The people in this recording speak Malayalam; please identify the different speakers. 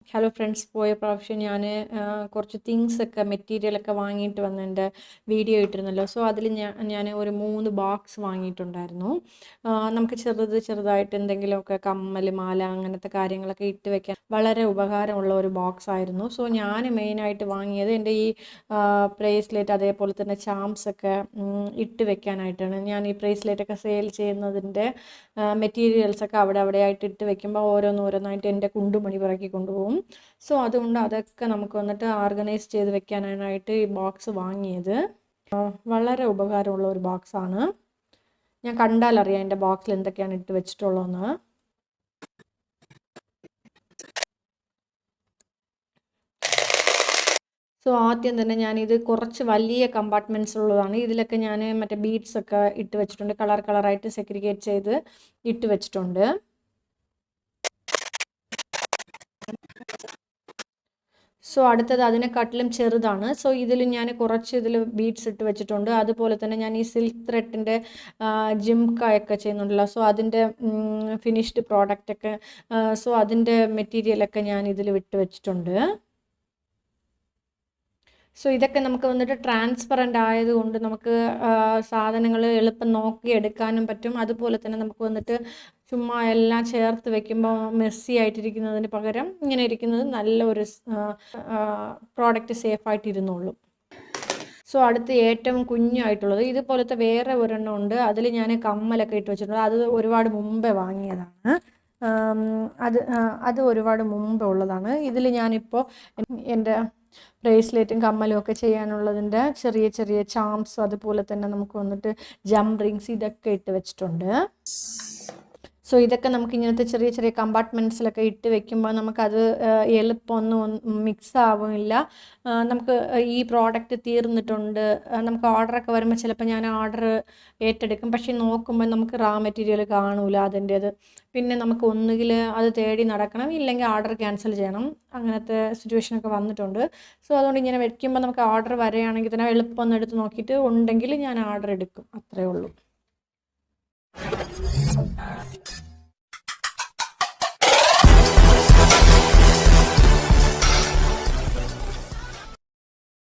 Speaker 1: ഹലോ ഫ്രണ്ട്സ്, പോയ പ്രാവശ്യം ഞാൻ കുറച്ച് തിങ്സൊക്കെ മെറ്റീരിയലൊക്കെ വാങ്ങിയിട്ട് വന്ന് എൻ്റെ വീഡിയോ ഇട്ടിരുന്നല്ലോ. സോ അതിൽ ഞാൻ ഒരു 3 ബോക്സ് വാങ്ങിയിട്ടുണ്ടായിരുന്നു. നമുക്ക് ചെറുതായിട്ട് എന്തെങ്കിലുമൊക്കെ കമ്മൽ, മാല അങ്ങനത്തെ കാര്യങ്ങളൊക്കെ ഇട്ട് വെക്കാൻ വളരെ ഉപകാരമുള്ള ഒരു ബോക്സ് ആയിരുന്നു. സോ ഞാൻ മെയിനായിട്ട് വാങ്ങിയത് എൻ്റെ ഈ ബ്രേസ്ലെറ്റ് അതേപോലെ തന്നെ ചാംസൊക്കെ ഇട്ട് വെക്കാനായിട്ടാണ്. ഞാൻ ഈ ബ്രേസ്ലെറ്റൊക്കെ സെയിൽ ചെയ്യുന്നതിൻ്റെ മെറ്റീരിയൽസൊക്കെ അവിടെയായിട്ട് ഇട്ട് വെക്കുമ്പോൾ ഓരോന്നായിട്ട് എൻ്റെ കുണ്ടുമണി പിറക്കി കൊണ്ടുപോകും. സോ അതുകൊണ്ട് അതൊക്കെ നമുക്ക് വന്നിട്ട് ഓർഗനൈസ് ചെയ്ത് വെക്കാനായിട്ട് ഈ ബോക്സ് വാങ്ങിയത്. വളരെ ഉപകാരമുള്ള ഒരു ബോക്സാണ്. ഞാൻ കണ്ടാലറിയാം എൻ്റെ ബോക്സിൽ എന്തൊക്കെയാണ് ഇട്ട് വെച്ചിട്ടുള്ളതെന്ന്. സോ ആദ്യം തന്നെ ഞാനിത് കുറച്ച് വലിയ കമ്പാർട്ട്മെൻറ്റ്സ് ഉള്ളതാണ്. ഇതിലൊക്കെ ഞാൻ മറ്റേ ബീഡ്സൊക്കെ ഇട്ട് വെച്ചിട്ടുണ്ട്. കളറായിട്ട് സെഗ്രിഗേറ്റ് ചെയ്ത് ഇട്ട് വെച്ചിട്ടുണ്ട്. സോ അടുത്തത് അതിനെക്കാട്ടിലും ചെറുതാണ്. സോ ഇതിൽ ഞാൻ കുറച്ച് ബീഡ്സ് ഇട്ട് വെച്ചിട്ടുണ്ട്. അതുപോലെ തന്നെ ഞാൻ ഈ സിൽക്ക് ത്രെഡിൻ്റെ ജിംകയൊക്കെ ചെയ്യുന്നുണ്ടല്ലോ. സോ അതിൻ്റെ ഫിനിഷ്ഡ് പ്രോഡക്റ്റൊക്കെ സോ അതിൻ്റെ മെറ്റീരിയലൊക്കെ ഞാൻ ഇതിൽ വിട്ട് വെച്ചിട്ടുണ്ട്. സോ ഇതൊക്കെ നമുക്ക് വന്നിട്ട് ട്രാൻസ്പെറൻ്റ് ആയതുകൊണ്ട് നമുക്ക് സാധനങ്ങൾ എളുപ്പം നോക്കി എടുക്കാനും പറ്റും. അതുപോലെ തന്നെ നമുക്ക് വന്നിട്ട് ചുമ്മാ എല്ലാം ചേർത്ത് വെക്കുമ്പോൾ മെസ്സി ആയിട്ടിരിക്കുന്നതിന് പകരം ഇങ്ങനെ ഇരിക്കുന്നത് നല്ലൊരു പ്രോഡക്റ്റ് സേഫായിട്ടിരുന്നുള്ളൂ. സോ അടുത്ത് ഏറ്റവും കുഞ്ഞായിട്ടുള്ളത് ഇതുപോലത്തെ വേറെ ഒരെണ്ണം ഉണ്ട്. അതിൽ ഞാൻ കമ്മലൊക്കെ ഇട്ട് വെച്ചിട്ടുണ്ട്. അത് ഒരുപാട് മുമ്പേ വാങ്ങിയതാണ്. അത് ഒരുപാട് മുമ്പേ ഉള്ളതാണ്. ഇതിൽ ഞാനിപ്പോൾ എൻ്റെ ബ്രേസ്ലെറ്റും കമ്മലും ഒക്കെ ചെയ്യാനുള്ളതിൻ്റെ ചെറിയ ചാംസ്, അതുപോലെ തന്നെ നമുക്ക് വന്നിട്ട് ജംപ് റിങ്സ് ഇതൊക്കെ ഇട്ട് വെച്ചിട്ടുണ്ട്. സോ ഇതൊക്കെ നമുക്ക് ഇങ്ങനത്തെ ചെറിയ കമ്പാർട്ട്മെൻറ്റ്സിലൊക്കെ ഇട്ട് വെക്കുമ്പോൾ നമുക്കത് എളുപ്പമൊന്നും മിക്സ് ആവുന്നില്ല. നമുക്ക് ഈ പ്രോഡക്റ്റ് തീർന്നിട്ടുണ്ട്, നമുക്ക് ഓർഡറൊക്കെ വരുമ്പോൾ ചിലപ്പോൾ ഞാൻ ഓർഡർ ഏറ്റെടുക്കും. പക്ഷേ നോക്കുമ്പോൾ നമുക്ക് റാ മെറ്റീരിയൽ കാണൂല അതിൻ്റേത്. പിന്നെ നമുക്ക് ഒന്നുകിൽ അത് തേടി നടക്കണം, ഇല്ലെങ്കിൽ ഓർഡർ ക്യാൻസൽ ചെയ്യണം. അങ്ങനത്തെ സിറ്റുവേഷനൊക്കെ വന്നിട്ടുണ്ട്. സോ അതുകൊണ്ട് ഇങ്ങനെ വെക്കുമ്പോൾ നമുക്ക് ഓർഡർ വരികയാണെങ്കിൽ തന്നെ എളുപ്പം ഒന്ന് എടുത്ത് നോക്കിയിട്ട് ഉണ്ടെങ്കിൽ ഞാൻ ഓർഡർ എടുക്കും. അത്രയേ ഉള്ളൂ.